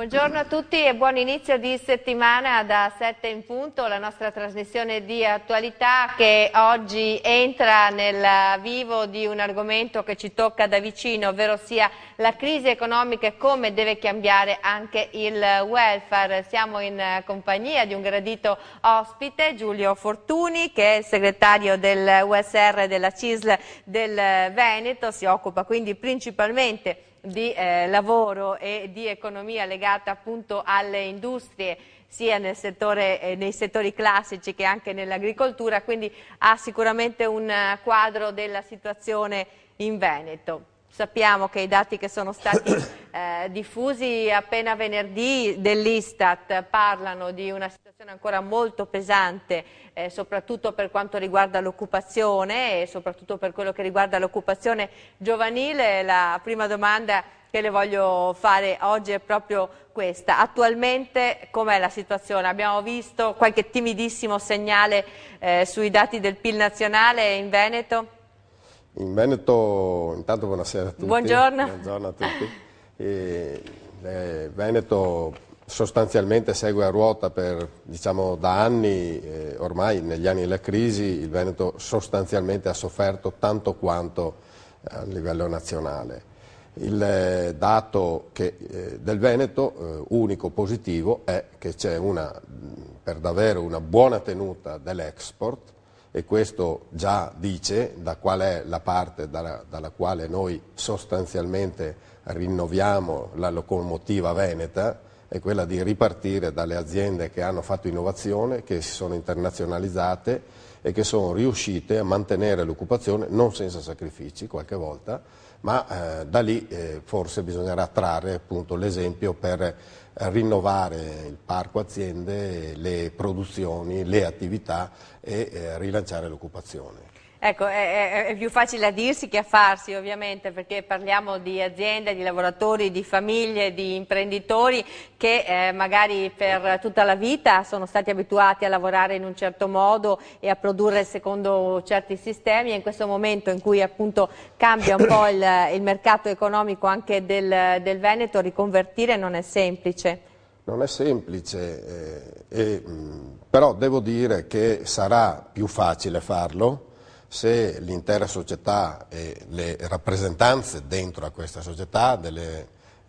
Buongiorno a tutti e buon inizio di settimana da 7 in punto, la nostra trasmissione di attualità che oggi entra nel vivo di un argomento che ci tocca da vicino, ovvero sia la crisi economica e come deve cambiare anche il welfare. Siamo in compagnia di un gradito ospite, Giulio Fortuni, che è il segretario del USR della CISL del Veneto, si occupa quindi principalmente di lavoro e di economia legata appunto alle industrie sia nei settori classici che anche nell'agricoltura, quindi ha sicuramente un quadro della situazione in Veneto. Sappiamo che i dati che sono stati diffusi appena venerdì dell'Istat parlano di una situazione ancora molto pesante, soprattutto per quanto riguarda l'occupazione e soprattutto per quello che riguarda l'occupazione giovanile. La prima domanda che le voglio fare oggi è proprio questa. Attualmente com'è la situazione? Abbiamo visto qualche timidissimo segnale sui dati del PIL nazionale in Veneto? In Veneto, intanto buonasera a tutti. Buongiorno. Buongiorno a tutti. Veneto sostanzialmente segue a ruota diciamo, da anni, ormai negli anni della crisi il Veneto sostanzialmente ha sofferto tanto quanto a livello nazionale. Il dato del Veneto unico positivo è che c'è per davvero una buona tenuta dell'export, e questo già dice da qual è la parte dalla quale noi sostanzialmente rinnoviamo la locomotiva veneta, è quella di ripartire dalle aziende che hanno fatto innovazione, che si sono internazionalizzate e che sono riuscite a mantenere l'occupazione, non senza sacrifici qualche volta, ma da lì forse bisognerà trarre appunto l'esempio per rinnovare il parco aziende, le produzioni, le attività e rilanciare l'occupazione. Ecco, è più facile a dirsi che a farsi ovviamente, perché parliamo di aziende, di lavoratori, di famiglie, di imprenditori che magari per tutta la vita sono stati abituati a lavorare in un certo modo e a produrre secondo certi sistemi, e in questo momento in cui appunto cambia un po' il mercato economico anche del Veneto, riconvertire non è semplice. Non è semplice, però devo dire che sarà più facile farlo se l'intera società e le rappresentanze dentro a questa società, delle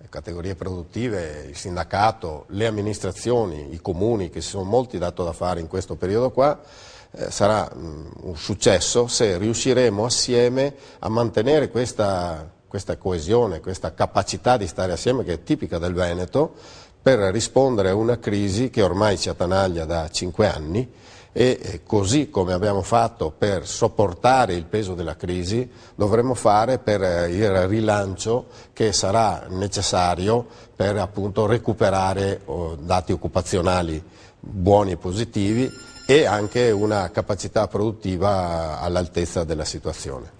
categorie produttive, il sindacato, le amministrazioni, i comuni, che si sono molti dato da fare in questo periodo qua, sarà un successo se riusciremo assieme a mantenere questa coesione, questa capacità di stare assieme che è tipica del Veneto, per rispondere a una crisi che ormai ci attanaglia da 5 anni, e così come abbiamo fatto per sopportare il peso della crisi, dovremo fare per il rilancio che sarà necessario per appunto recuperare dati occupazionali buoni e positivi e anche una capacità produttiva all'altezza della situazione.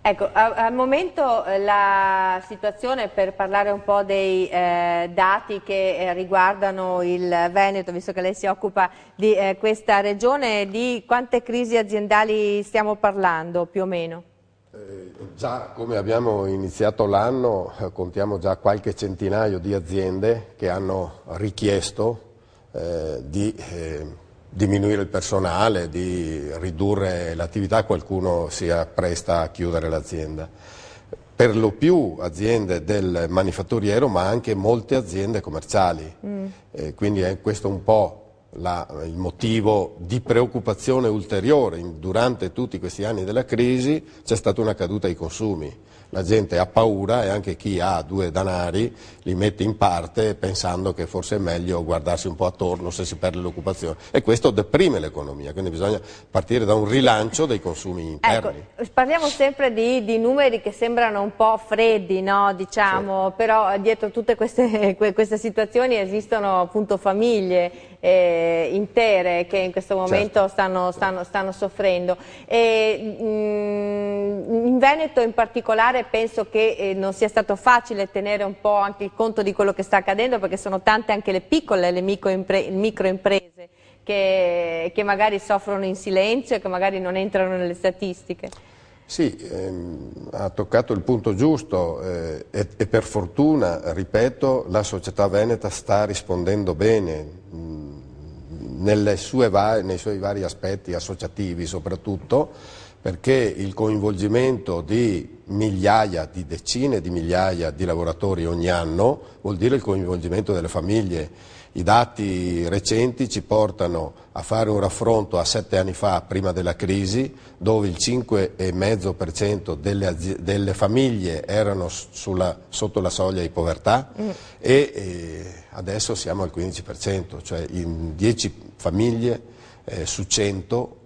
Ecco, al momento la situazione, per parlare un po' dei dati che riguardano il Veneto, visto che lei si occupa di questa regione, di quante crisi aziendali stiamo parlando più o meno? Già come abbiamo iniziato l'anno contiamo già qualche centinaio di aziende che hanno richiesto di diminuire il personale, di ridurre l'attività, qualcuno si appresta a chiudere l'azienda. Per lo più aziende del manifatturiero, ma anche molte aziende commerciali. Quindi è questo un po' il motivo di preoccupazione ulteriore. Durante tutti questi anni della crisi c'è stata una caduta ai consumi. La gente ha paura e anche chi ha 2 danari li mette in parte pensando che forse è meglio guardarsi un po' attorno se si perde l'occupazione, e questo deprime l'economia, quindi bisogna partire da un rilancio dei consumi interni. Ecco, parliamo sempre di numeri che sembrano un po' freddi, no? Diciamo, sì. Però dietro tutte queste situazioni esistono appunto famiglie intere che in questo momento stanno soffrendo. In Veneto in particolare penso che non sia stato facile tenere un po' anche il conto di quello che sta accadendo, perché sono tante anche le piccole, le microimprese che magari soffrono in silenzio e che magari non entrano nelle statistiche. Sì, ha toccato il punto giusto e per fortuna, ripeto, la società veneta sta rispondendo bene nei suoi vari aspetti associativi soprattutto, perché il coinvolgimento di migliaia, di decine di migliaia di lavoratori ogni anno vuol dire il coinvolgimento delle famiglie. I dati recenti ci portano a fare un raffronto a 7 anni fa, prima della crisi, dove il 5,5% delle famiglie erano sotto la soglia di povertà e adesso siamo al 15%, cioè in 10 famiglie su 100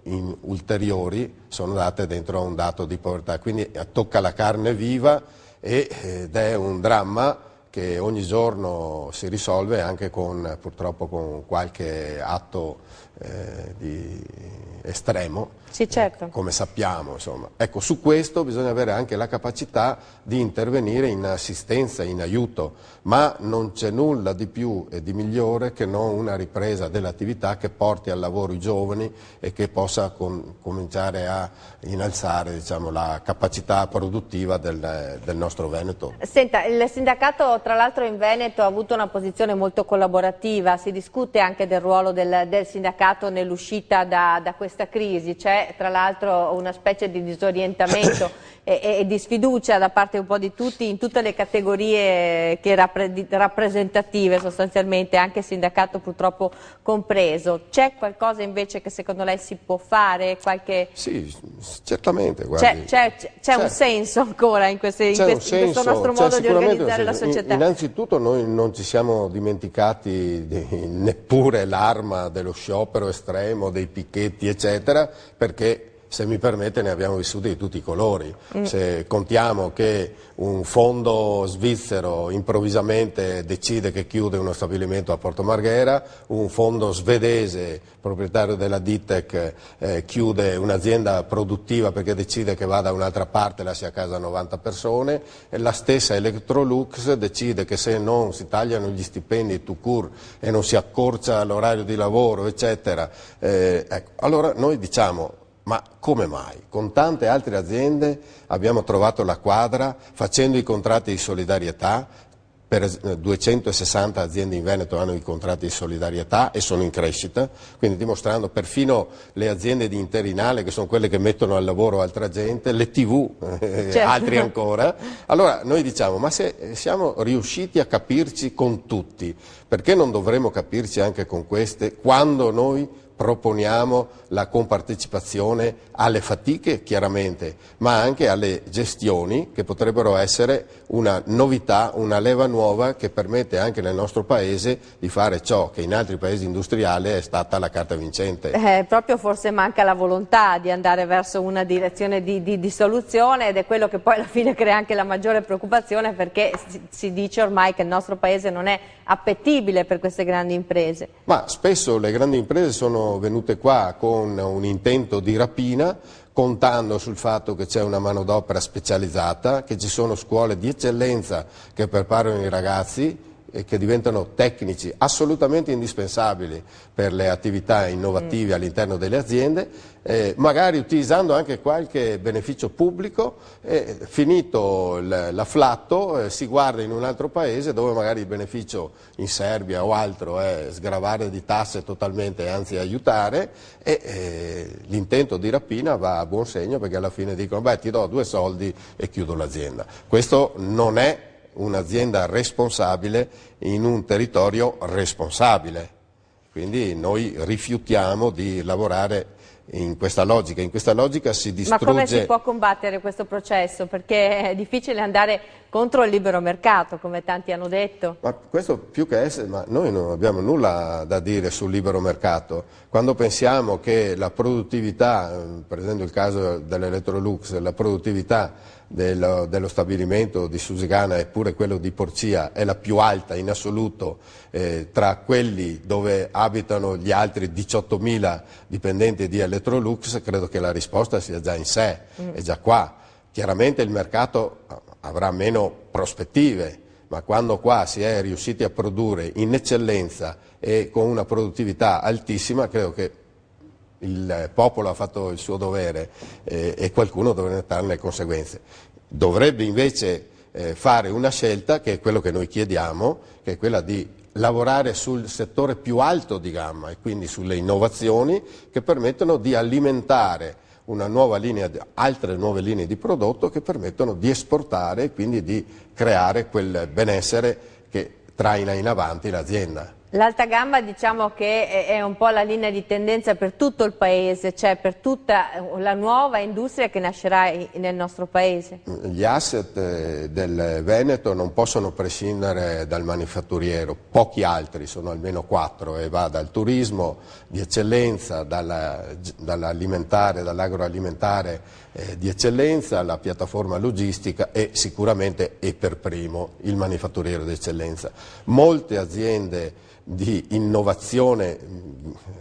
ulteriori sono date dentro a un dato di povertà, quindi tocca la carne viva ed è un dramma che ogni giorno si risolve anche purtroppo con qualche atto estremo, sì, certo. come sappiamo. Insomma. Ecco, su questo bisogna avere anche la capacità di intervenire in assistenza, in aiuto, ma non c'è nulla di più e di migliore che non una ripresa dell'attività che porti al lavoro i giovani e che possa cominciare a innalzare, diciamo, la capacità produttiva del nostro Veneto. Senta, il sindacato tra l'altro in Veneto ha avuto una posizione molto collaborativa, si discute anche del ruolo del sindacato nell'uscita da questa crisi, c'è tra l'altro una specie di disorientamento e di sfiducia da parte un po' di tutti in tutte le categorie rappresentative sostanzialmente, anche il sindacato purtroppo compreso. C'è qualcosa invece che secondo lei si può fare? Sì, certamente. C'è un senso ancora in questo nostro modo di organizzare la società? Innanzitutto noi non ci siamo dimenticati neppure l'arma dello sciopero estremo, dei picchetti eccetera, perché se mi permette ne abbiamo vissuti di tutti i colori. Se contiamo che un fondo svizzero improvvisamente decide che chiude uno stabilimento a Porto Marghera, un fondo svedese proprietario della Ditec chiude un'azienda produttiva perché decide che va da un'altra parte e lascia a casa 90 persone, e la stessa Electrolux decide che se non si tagliano gli stipendi tout court e non si accorcia l'orario di lavoro eccetera, ecco, allora noi diciamo: ma come mai? Con tante altre aziende abbiamo trovato la quadra facendo i contratti di solidarietà, per 260 aziende in Veneto hanno i contratti di solidarietà e sono in crescita, quindi dimostrando perfino le aziende di interinale, che sono quelle che mettono al lavoro altra gente, le TV, certo. Altri ancora. Allora noi diciamo: ma se siamo riusciti a capirci con tutti, perché non dovremmo capirci anche con queste quando noi proponiamo la compartecipazione alle fatiche chiaramente, ma anche alle gestioni che potrebbero essere una novità, una leva nuova che permette anche nel nostro paese di fare ciò che in altri paesi industriali è stata la carta vincente. Proprio forse manca la volontà di andare verso una direzione di soluzione, ed è quello che poi alla fine crea anche la maggiore preoccupazione, perché si dice ormai che il nostro paese non è appetibile per queste grandi imprese. Ma spesso le grandi imprese sono venute qua con un intento di rapina, contando sul fatto che c'è una manodopera specializzata, che ci sono scuole di eccellenza che preparano i ragazzi e che diventano tecnici assolutamente indispensabili per le attività innovative all'interno delle aziende, magari utilizzando anche qualche beneficio pubblico, finito l'afflatto si guarda in un altro paese dove magari il beneficio in Serbia o altro è sgravare di tasse totalmente, anzi aiutare, e l'intento di rapina va a buon segno, perché alla fine dicono: beh, ti do 2 soldi e chiudo l'azienda. Questo non è un'azienda responsabile in un territorio responsabile, quindi noi rifiutiamo di lavorare in questa logica si distrugge. Ma come si può combattere questo processo? Perché è difficile andare contro il libero mercato, come tanti hanno detto. Ma questo più che essere, ma noi non abbiamo nulla da dire sul libero mercato. Quando pensiamo che la produttività, prendendo il caso dell'Electrolux, la produttività dello stabilimento di Susegana e pure quello di Porcia è la più alta in assoluto tra quelli dove abitano gli altri 18.000 dipendenti di Electrolux, credo che la risposta sia già in sé, è già qua. Chiaramente il mercato avrà meno prospettive, ma quando qua si è riusciti a produrre in eccellenza e con una produttività altissima, credo che il popolo ha fatto il suo dovere e qualcuno dovrebbe trarne le conseguenze. Dovrebbe invece fare una scelta, che è quello che noi chiediamo, che è quella di lavorare sul settore più alto di gamma e quindi sulle innovazioni che permettono di alimentare una nuova linea, altre nuove linee di prodotto che permettono di esportare e quindi di creare quel benessere che traina in avanti l'azienda. L'alta gamma diciamo che è un po' la linea di tendenza per tutto il Paese, cioè per tutta la nuova industria che nascerà nel nostro Paese. Gli asset del Veneto non possono prescindere dal manifatturiero, pochi altri, sono almeno 4, e va dal turismo di eccellenza, dall'alimentare, dall'agroalimentare di eccellenza, alla piattaforma logistica e sicuramente e per primo il manifatturiero di eccellenza. Molte aziende di innovazione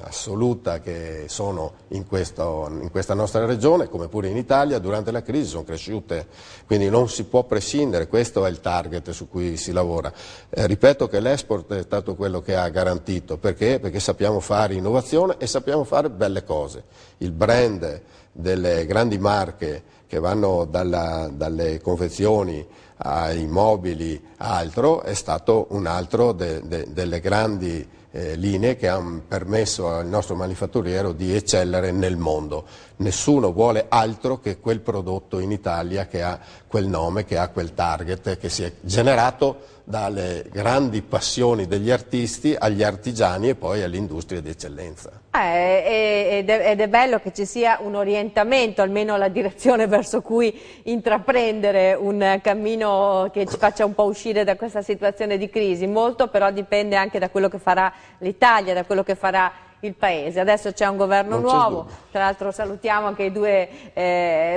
assoluta che sono in questa nostra regione, come pure in Italia, durante la crisi sono cresciute, quindi non si può prescindere, questo è il target su cui si lavora. Ripeto che l'export è stato quello che ha garantito, perché? Perché sappiamo fare innovazione e sappiamo fare belle cose. Il brand delle grandi marche che vanno dalle confezioni ai mobili a altro è stato un altro delle grandi linee che hanno permesso al nostro manifatturiero di eccellere nel mondo. Nessuno vuole altro che quel prodotto in Italia che ha quel nome, che ha quel target, che si è generato dalle grandi passioni degli artisti agli artigiani e poi all'industria di eccellenza. Ed è bello che ci sia un orientamento, almeno la direzione verso cui intraprendere un cammino che ci faccia un po' uscire da questa situazione di crisi. Molto però dipende anche da quello che farà l'Italia, da quello che farà il Paese. Adesso c'è un governo nuovo, tra l'altro salutiamo anche i due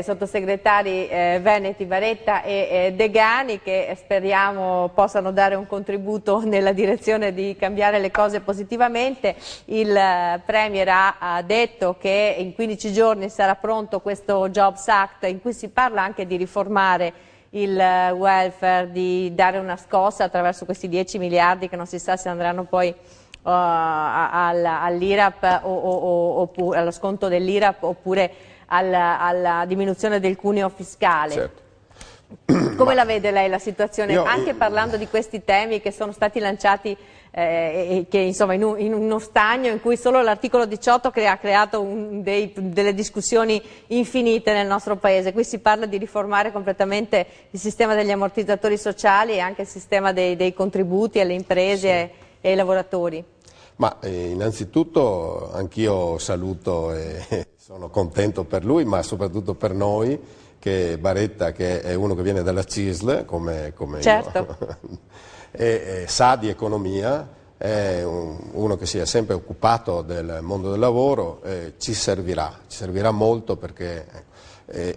sottosegretari veneti, Baretta e Degani, che speriamo possano dare un contributo nella direzione di cambiare le cose positivamente. Il Premier ha detto che in 15 giorni sarà pronto questo Jobs Act, in cui si parla anche di riformare il welfare, di dare una scossa attraverso questi 10 miliardi che non si sa se andranno poi all'IRAP oppure allo sconto dell'IRAP oppure alla diminuzione del cuneo fiscale. Certo. Come la vede lei la situazione, anche parlando di questi temi che sono stati lanciati che, insomma, in uno stagno in cui solo l'articolo 18 ha creato delle discussioni infinite nel nostro Paese? Qui si parla di riformare completamente il sistema degli ammortizzatori sociali e anche il sistema dei contributi alle imprese e ai lavoratori. Ma innanzitutto anch'io saluto e sono contento per lui, ma soprattutto per noi, che Baretta, che è uno che viene dalla CISL, come certo. io, e sa di economia, è uno che si è sempre occupato del mondo del lavoro, ci servirà molto perché...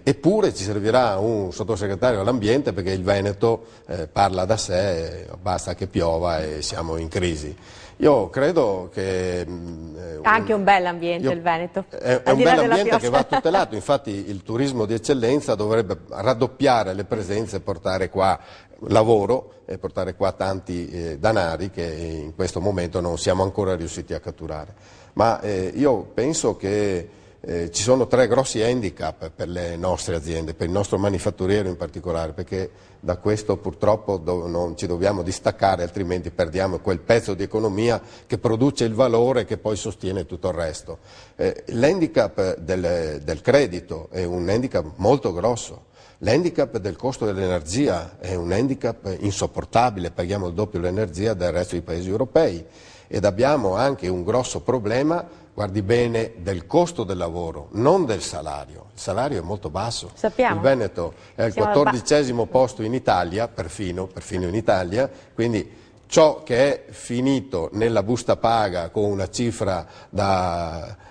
eppure ci servirà un sottosegretario all'ambiente perché il Veneto parla da sé, basta che piova e siamo in crisi. Io credo che... ha anche un bell'ambiente il Veneto. È un bell'ambiente che va tutelato, infatti il turismo di eccellenza dovrebbe raddoppiare le presenze e portare qua lavoro e portare qua tanti danari che in questo momento non siamo ancora riusciti a catturare. Ma io penso che ci sono 3 grossi handicap per le nostre aziende, per il nostro manifatturiero in particolare, perché da questo purtroppo non ci dobbiamo distaccare, altrimenti perdiamo quel pezzo di economia che produce il valore che poi sostiene tutto il resto. L'handicap del credito è un handicap molto grosso. L'handicap del costo dell'energia è un handicap insopportabile, paghiamo il doppio l'energia del resto dei paesi europei ed abbiamo anche un grosso problema, guardi bene, del costo del lavoro, non del salario. Il salario è molto basso. Sappiamo. Il Veneto è al 14° posto in Italia, perfino in Italia, quindi ciò che è finito nella busta paga con una cifra da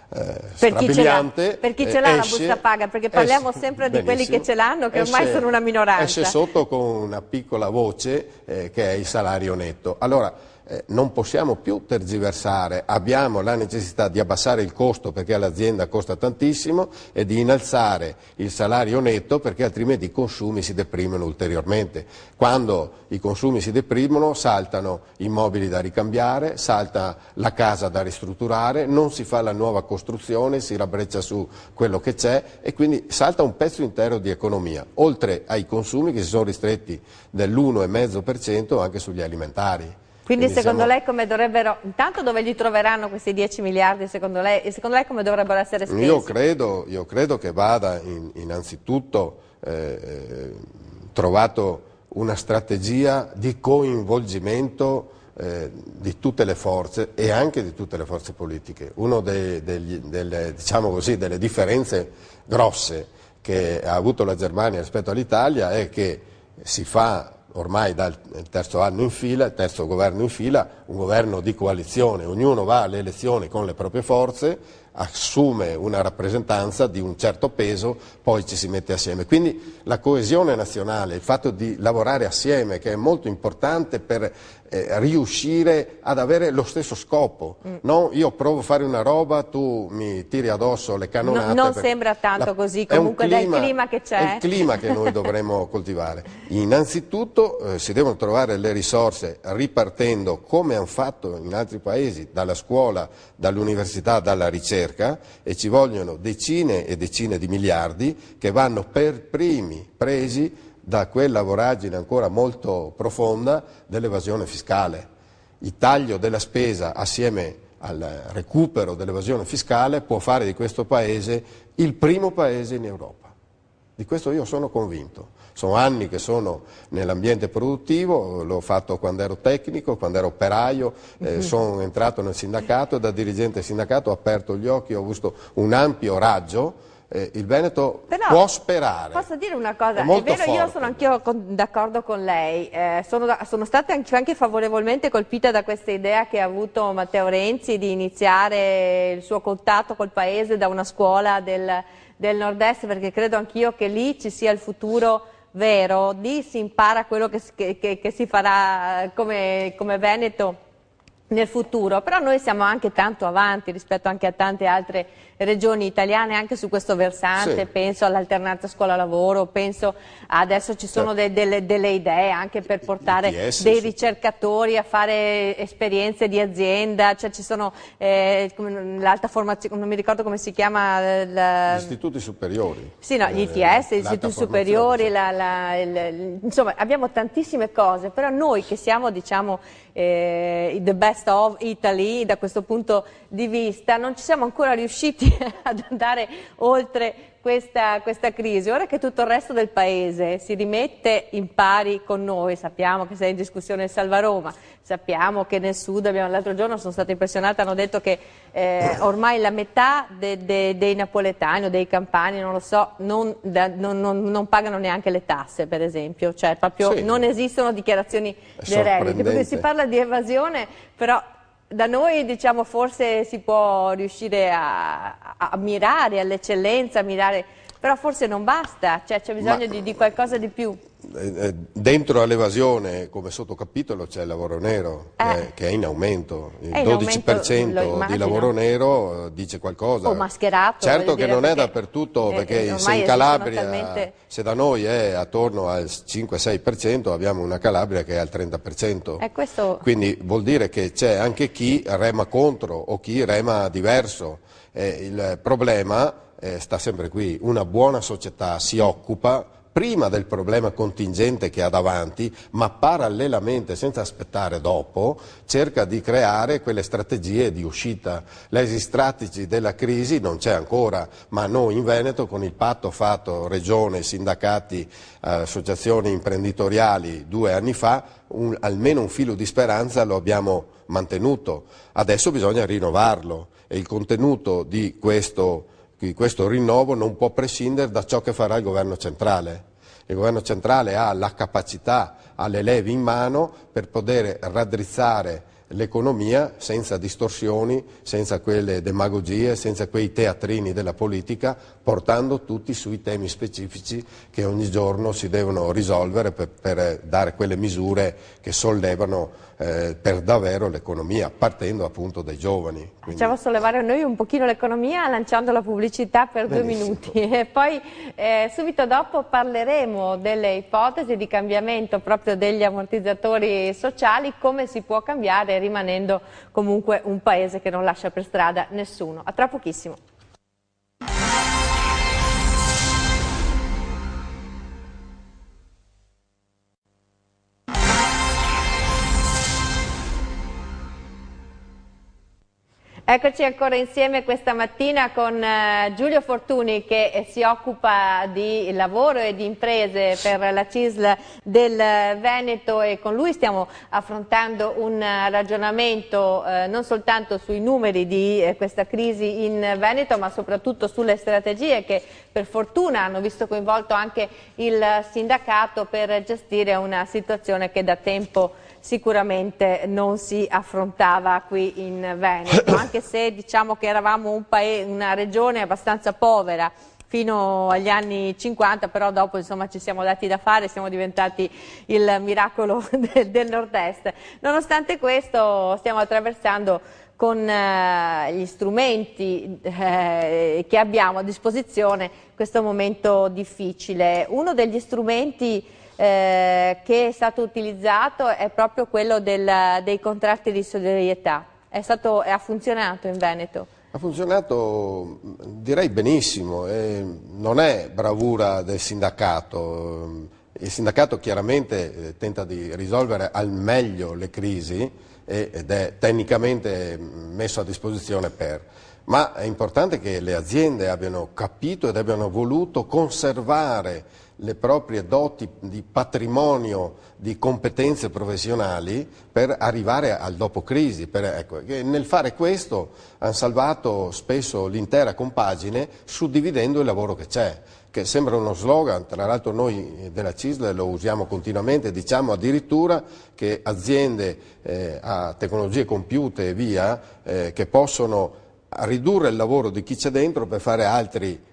strabiliante, per chi ce l'ha la busta paga, perché parliamo sempre di quelli che ce l'hanno, che ormai sono una minoranza. Esce sotto con una piccola voce che è il salario netto. Allora, non possiamo più tergiversare, abbiamo la necessità di abbassare il costo perché l'azienda costa tantissimo e di innalzare il salario netto perché altrimenti i consumi si deprimono ulteriormente. Quando i consumi si deprimono saltano immobili da ricambiare, salta la casa da ristrutturare, non si fa la nuova costruzione, si rabbreccia su quello che c'è e quindi salta un pezzo intero di economia, oltre ai consumi che si sono ristretti dell'1,5% anche sugli alimentari. Quindi secondo lei come dovrebbero, intanto dove li troveranno questi 10 miliardi secondo lei, e secondo lei come dovrebbero essere spesi? Io credo che vada innanzitutto trovato una strategia di coinvolgimento di tutte le forze e anche di tutte le forze politiche. Una diciamo così, delle differenze grosse che ha avuto la Germania rispetto all'Italia è che si fa ormai dal terzo anno in fila, il terzo governo in fila, un governo di coalizione, ognuno va alle elezioni con le proprie forze, assume una rappresentanza di un certo peso, poi ci si mette assieme. Quindi la coesione nazionale, il fatto di lavorare assieme, che è molto importante per riuscire ad avere lo stesso scopo. No? Io provo a fare una roba, tu mi tiri addosso le cannonate. Non sembra tanto così, comunque dal clima che c'è. È il clima che noi dovremmo coltivare. Innanzitutto si devono trovare le risorse ripartendo, come hanno fatto in altri paesi, dalla scuola, dall'università, dalla ricerca, e ci vogliono decine e decine di miliardi che vanno per primi presi da quella voragine ancora molto profonda dell'evasione fiscale. Il taglio della spesa assieme al recupero dell'evasione fiscale può fare di questo Paese il primo Paese in Europa. Di questo io sono convinto. Sono anni che sono nell'ambiente produttivo, l'ho fatto quando ero tecnico, quando ero operaio, sono entrato nel sindacato e da dirigente del sindacato ho aperto gli occhi, ho avuto un ampio raggio. Il Veneto può sperare. Posso dire una cosa? È vero, forte. Io sono anch'io d'accordo con lei, sono stata anche favorevolmente colpita da questa idea che ha avuto Matteo Renzi di iniziare il suo contatto col paese da una scuola del nord-est, perché credo anch'io che lì ci sia il futuro vero, lì si impara quello che si farà come Veneto nel futuro, però noi siamo anche tanto avanti rispetto anche a tante altre regioni italiane anche su questo versante, sì. Penso all'alternanza scuola-lavoro, penso adesso ci sono delle idee anche per portare ITS, dei ricercatori a fare esperienze di azienda, cioè ci sono l'alta formazione, non mi ricordo come si chiama. Gli istituti superiori. Sì, no, gli ITS, gli istituti superiori, insomma abbiamo tantissime cose, però noi che siamo diciamo the best of Italy da questo punto di vista non ci siamo ancora riusciti ad andare oltre questa crisi. Ora che tutto il resto del paese si rimette in pari con noi, sappiamo che sei in discussione il Salvaroma, sappiamo che nel sud, l'altro giorno sono stata impressionata, hanno detto che ormai la metà dei napoletani o dei campani, non lo so, non pagano neanche le tasse, per esempio, cioè proprio sì, non esistono dichiarazioni dei redditi, perché si parla di evasione, però da noi diciamo forse si può riuscire a mirare all'eccellenza, però forse non basta, cioè c'è bisogno di qualcosa di più. Dentro all'evasione come sottocapitolo c'è il lavoro nero che è in aumento, il 12% di lavoro nero dice qualcosa. O mascherato. Certo che non è dappertutto, perché se in Calabria, se da noi è attorno al 5-6%, abbiamo una Calabria che è al 30%. Quindi vuol dire che c'è anche chi rema contro o chi rema diverso. Il problema sta sempre qui, una buona società si occupa prima del problema contingente che ha davanti, ma parallelamente, senza aspettare dopo, cerca di creare quelle strategie di uscita. L'exit strategy della crisi non c'è ancora, ma noi in Veneto con il patto fatto regione, sindacati, associazioni imprenditoriali 2 anni fa, almeno un filo di speranza lo abbiamo mantenuto. Adesso bisogna rinnovarlo e il contenuto di questo rinnovo non può prescindere da ciò che farà il governo centrale. Il governo centrale ha la capacità, ha le leve in mano per poter raddrizzare l'economia senza distorsioni, senza quelle demagogie, senza quei teatrini della politica, portando tutti sui temi specifici che ogni giorno si devono risolvere per dare quelle misure che sollevano per davvero l'economia, partendo appunto dai giovani. Quindi... Facciamo sollevare noi un pochino l'economia lanciando la pubblicità per Benissimo. 2 minuti e poi subito dopo parleremo delle ipotesi di cambiamento proprio degli ammortizzatori sociali, come si può cambiare rimanendo comunque un paese che non lascia per strada nessuno. A tra pochissimo. Eccoci ancora insieme questa mattina con Giulio Fortuni che si occupa di lavoro e di imprese per la CISL del Veneto e con lui stiamo affrontando un ragionamento non soltanto sui numeri di questa crisi in Veneto ma soprattutto sulle strategie che per fortuna hanno visto coinvolto anche il sindacato per gestire una situazione che da tempo sicuramente non si affrontava qui in Veneto, anche se diciamo che eravamo una regione abbastanza povera fino agli anni 50, però dopo insomma ci siamo dati da fare, siamo diventati il miracolo del nord-est. Nonostante questo stiamo attraversando con gli strumenti che abbiamo a disposizione questo momento difficile. Uno degli strumenti che è stato utilizzato è proprio quello dei contratti di solidarietà. Ha funzionato in Veneto? Ha funzionato direi benissimo, non è bravura del sindacato. Il sindacato chiaramente tenta di risolvere al meglio le crisi ed è tecnicamente messo a disposizione ma è importante che le aziende abbiano capito ed abbiano voluto conservare le proprie doti di patrimonio, di competenze professionali per arrivare al dopo crisi. Ecco, nel fare questo hanno salvato spesso l'intera compagine suddividendo il lavoro che c'è, che sembra uno slogan, tra l'altro noi della CISL lo usiamo continuamente, diciamo addirittura che aziende a tecnologie compiute e via che possono a ridurre il lavoro di chi c'è dentro per fare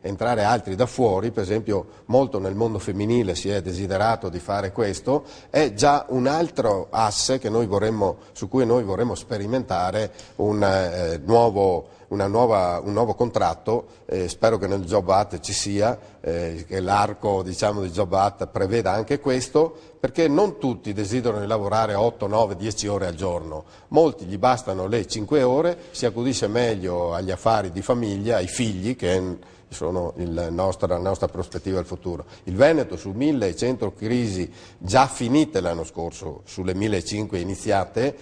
entrare altri da fuori, per esempio molto nel mondo femminile si è desiderato di fare questo, è già un altro asse che su cui noi vorremmo sperimentare un nuovo contratto, spero che nel Job Act ci sia, che l'arco diciamo, di Job Act preveda anche questo, perché non tutti desiderano lavorare 8, 9, 10 ore al giorno, molti gli bastano le 5 ore, si accudisce meglio agli affari di famiglia, ai figli che sono la nostra prospettiva del futuro. Il Veneto su 1100 crisi già finite l'anno scorso, sulle 1500 iniziate,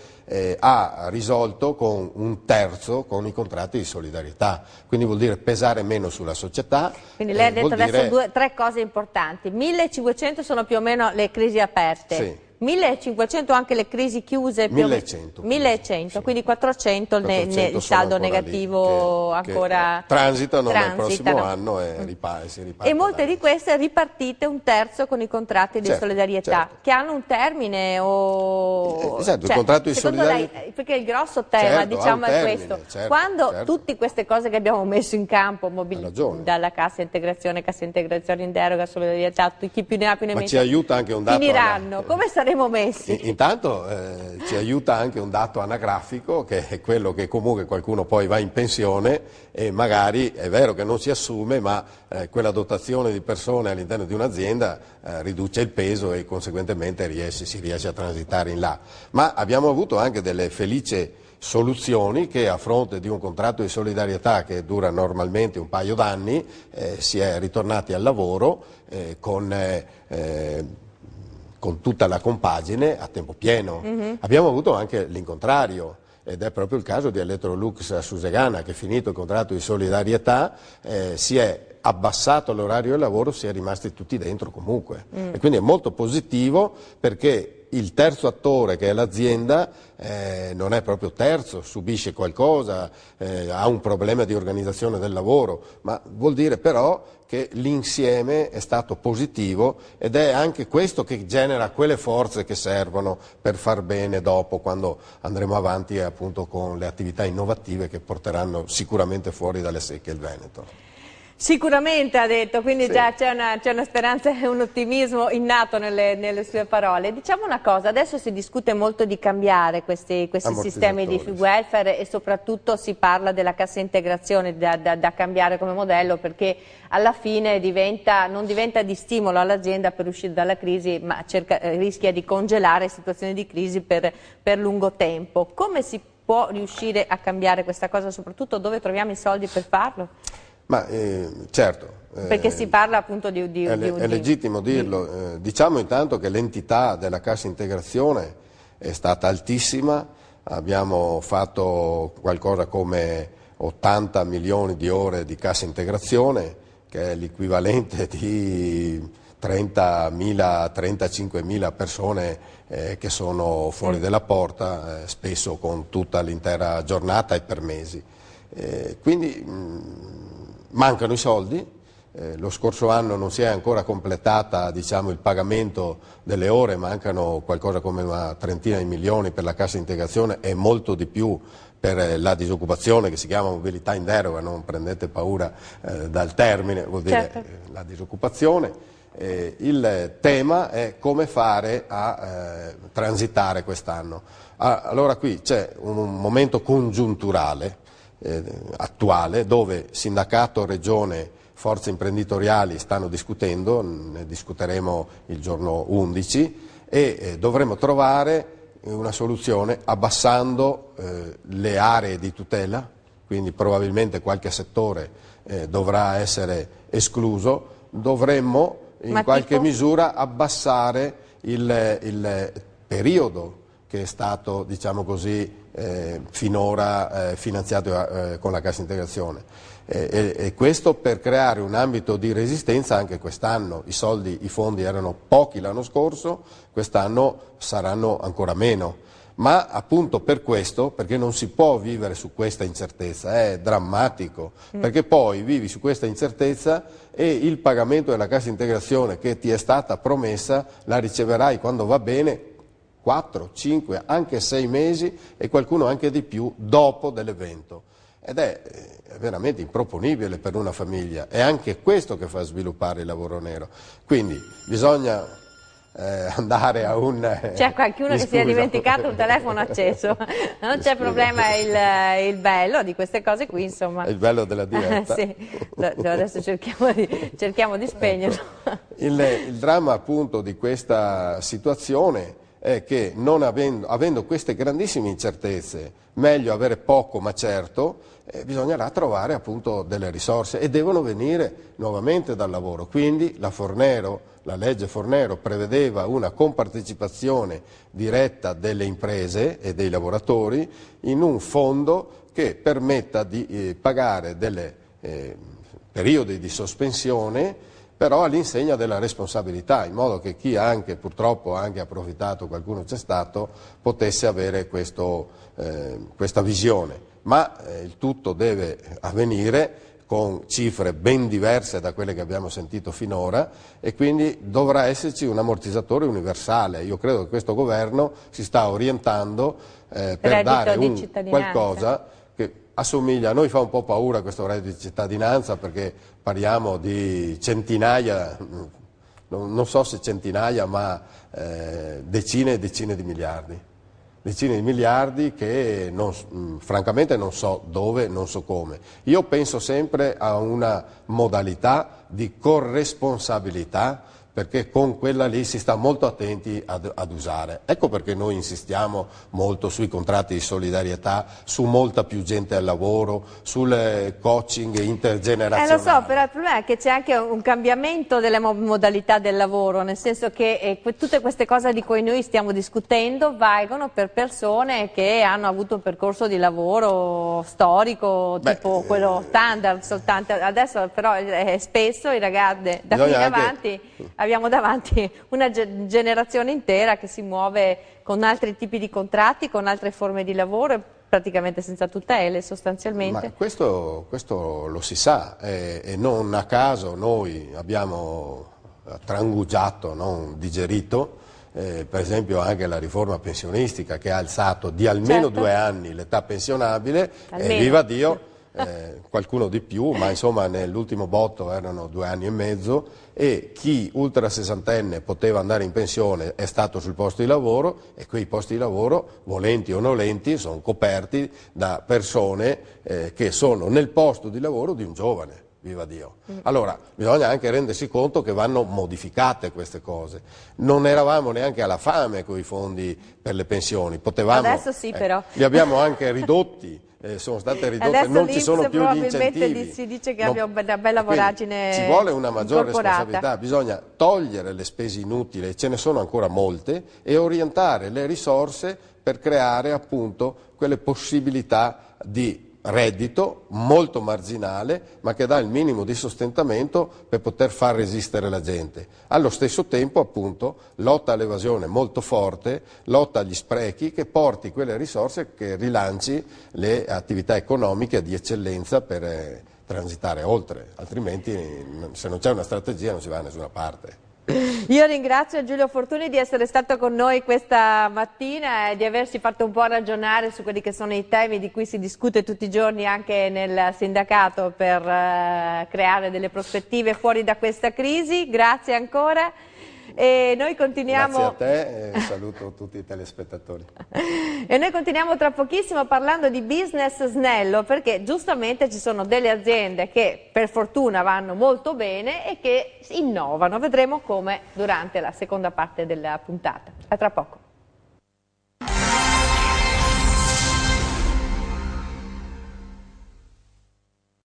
ha risolto con 1/3 con i contratti di solidarietà, quindi vuol dire pesare meno sulla società. Quindi lei ha detto adesso 3 cose importanti, 1500 sono più o meno le crisi aperte. Sì. 1500 anche le crisi chiuse? 1100. 1100, sì. Quindi 400 il saldo negativo che ancora transitano nel prossimo anno e si riparte. E molte di queste ripartite 1/3 con i contratti di solidarietà, che hanno un termine o... Esatto, il contratto di solidarietà... perché il grosso tema diciamo è questo, quando tutte queste cose che abbiamo messo in campo, dalla cassa integrazione in deroga, solidarietà, chi più ne ha più ne mette, ci aiuta anche un dato finiranno, come saremo messi? Intanto ci aiuta anche un dato anagrafico, che è quello che comunque qualcuno poi va in pensione e magari è vero che non si assume, ma quella dotazione di persone all'interno di un'azienda riduce il peso e conseguentemente si riesce a transitare in là. Ma abbiamo avuto anche delle felici soluzioni che a fronte di un contratto di solidarietà che dura normalmente un paio d'anni si è ritornati al lavoro con tutta la compagine a tempo pieno. Abbiamo avuto anche l'incontrario, ed è proprio il caso di Electrolux a Susegana, che finito il contratto di solidarietà si è abbassato l'orario di lavoro, si è rimasti tutti dentro comunque. E quindi è molto positivo perché il terzo attore, che è l'azienda, non è proprio terzo, subisce qualcosa, ha un problema di organizzazione del lavoro, ma vuol dire però che l'insieme è stato positivo ed è anche questo che genera quelle forze che servono per far bene dopo, quando andremo avanti appunto con le attività innovative che porteranno sicuramente fuori dalle secche il Veneto. Sicuramente, ha detto, quindi Sì. già c'è una speranza e un ottimismo innato nelle sue parole. Diciamo una cosa, adesso si discute molto di cambiare questi sistemi di welfare e soprattutto si parla della cassa integrazione da cambiare come modello, perché alla fine non diventa di stimolo all'azienda per uscire dalla crisi, ma rischia di congelare situazioni di crisi per lungo tempo. Come si può riuscire a cambiare questa cosa, soprattutto dove troviamo i soldi per farlo? Ma certo. Perché si parla appunto di è legittimo dirlo. Diciamo intanto che l'entità della cassa integrazione è stata altissima, abbiamo fatto qualcosa come 80 milioni di ore di cassa integrazione, che è l'equivalente di 30.000, 35.000 persone che sono fuori dalla porta, spesso con tutta l'intera giornata e per mesi. Quindi mancano i soldi, lo scorso anno non si è ancora completata, diciamo, il pagamento delle ore, mancano qualcosa come una trentina di milioni per la cassa integrazione e molto di più per la disoccupazione, che si chiama mobilità in deroga, non prendete paura dal termine, vuol dire la disoccupazione. Il tema è come fare a transitare quest'anno. Allora qui c'è un momento congiunturale attuale, dove sindacato, regione, forze imprenditoriali stanno discutendo, ne discuteremo il giorno 11 e dovremo trovare una soluzione abbassando le aree di tutela, quindi probabilmente qualche settore dovrà essere escluso, dovremmo in qualche misura abbassare il periodo che è stato, diciamo così, finora finanziato con la cassa integrazione e questo per creare un ambito di resistenza anche quest'anno. I fondi erano pochi l'anno scorso, quest'anno saranno ancora meno, ma appunto per questo, perché non si può vivere su questa incertezza, è drammatico, perché poi vivi su questa incertezza e il pagamento della cassa integrazione che ti è stata promessa la riceverai quando va bene 4, 5, anche 6 mesi e qualcuno anche di più dopo dell'evento. Ed è veramente improponibile per una famiglia. È anche questo che fa sviluppare il lavoro nero. Quindi bisogna andare a un... C'è qualcuno che si è dimenticato un telefono acceso, non c'è problema, il bello di queste cose qui, insomma. Il bello della diretta. Sì, adesso cerchiamo di spegnerlo. Il dramma appunto di questa situazione è che non avendo queste grandissime incertezze, meglio avere poco ma certo, bisognerà trovare appunto delle risorse e devono venire nuovamente dal lavoro. Quindi la legge Fornero prevedeva una compartecipazione diretta delle imprese e dei lavoratori in un fondo che permetta di pagare delle periodi di sospensione, però all'insegna della responsabilità, in modo che chi anche purtroppo ha anche approfittato, qualcuno c'è stato, potesse avere questa visione. Ma il tutto deve avvenire con cifre ben diverse da quelle che abbiamo sentito finora e quindi dovrà esserci un ammortizzatore universale. Io credo che questo governo si sta orientando per dare qualcosa che assomiglia, a noi fa un po' paura questo reddito di cittadinanza perché parliamo di centinaia, non so se centinaia, ma decine e decine di miliardi. Decine di miliardi che francamente non so dove, non so come. Io penso sempre a una modalità di corresponsabilità, perché con quella lì si sta molto attenti ad usare. Ecco perché noi insistiamo molto sui contratti di solidarietà, su molta più gente al lavoro, sul coaching intergenerazionale. Lo so, però il problema è che c'è anche un cambiamento delle modalità del lavoro, nel senso che tutte queste cose di cui noi stiamo discutendo valgono per persone che hanno avuto un percorso di lavoro storico, tipo quello standard soltanto. Adesso però spesso i ragazzi da qui in avanti abbiamo davanti una generazione intera che si muove con altri tipi di contratti, con altre forme di lavoro praticamente senza tutele sostanzialmente. Ma questo lo si sa e non a caso noi abbiamo trangugiato, non digerito, per esempio anche la riforma pensionistica che ha alzato di almeno 2 anni l'età pensionabile, e viva Dio, qualcuno di più, ma insomma nell'ultimo botto erano 2 anni e mezzo, e chi ultra sessantenne poteva andare in pensione è stato sul posto di lavoro, e quei posti di lavoro, volenti o nolenti, sono coperti da persone che sono nel posto di lavoro di un giovane. Viva Dio. Allora, bisogna anche rendersi conto che vanno modificate queste cose. Non eravamo neanche alla fame con i fondi per le pensioni, potevamo... Adesso sì, però. Li abbiamo anche ridotti, sono state ridotte, adesso non ci sono più gli incentivi. Si dice che abbia una bella voragine ci vuole una maggiore incorporata. responsabilità, bisogna togliere le spese inutili, ce ne sono ancora molte, e orientare le risorse per creare appunto quelle possibilità di reddito molto marginale, ma che dà il minimo di sostentamento per poter far resistere la gente. Allo stesso tempo, appunto, lotta all'evasione molto forte, lotta agli sprechi, che porti quelle risorse che rilanci le attività economiche di eccellenza per transitare oltre, altrimenti se non c'è una strategia non si va da nessuna parte. Io ringrazio Giulio Fortuni di essere stato con noi questa mattina e di averci fatto un po' ragionare su quelli che sono i temi di cui si discute tutti i giorni anche nel sindacato per creare delle prospettive fuori da questa crisi. Grazie ancora. E noi continuiamo... Grazie a te e saluto tutti i telespettatori. E noi continuiamo tra pochissimo parlando di business snello, perché giustamente ci sono delle aziende che per fortuna vanno molto bene e che innovano. Vedremo come durante la seconda parte della puntata. A tra poco.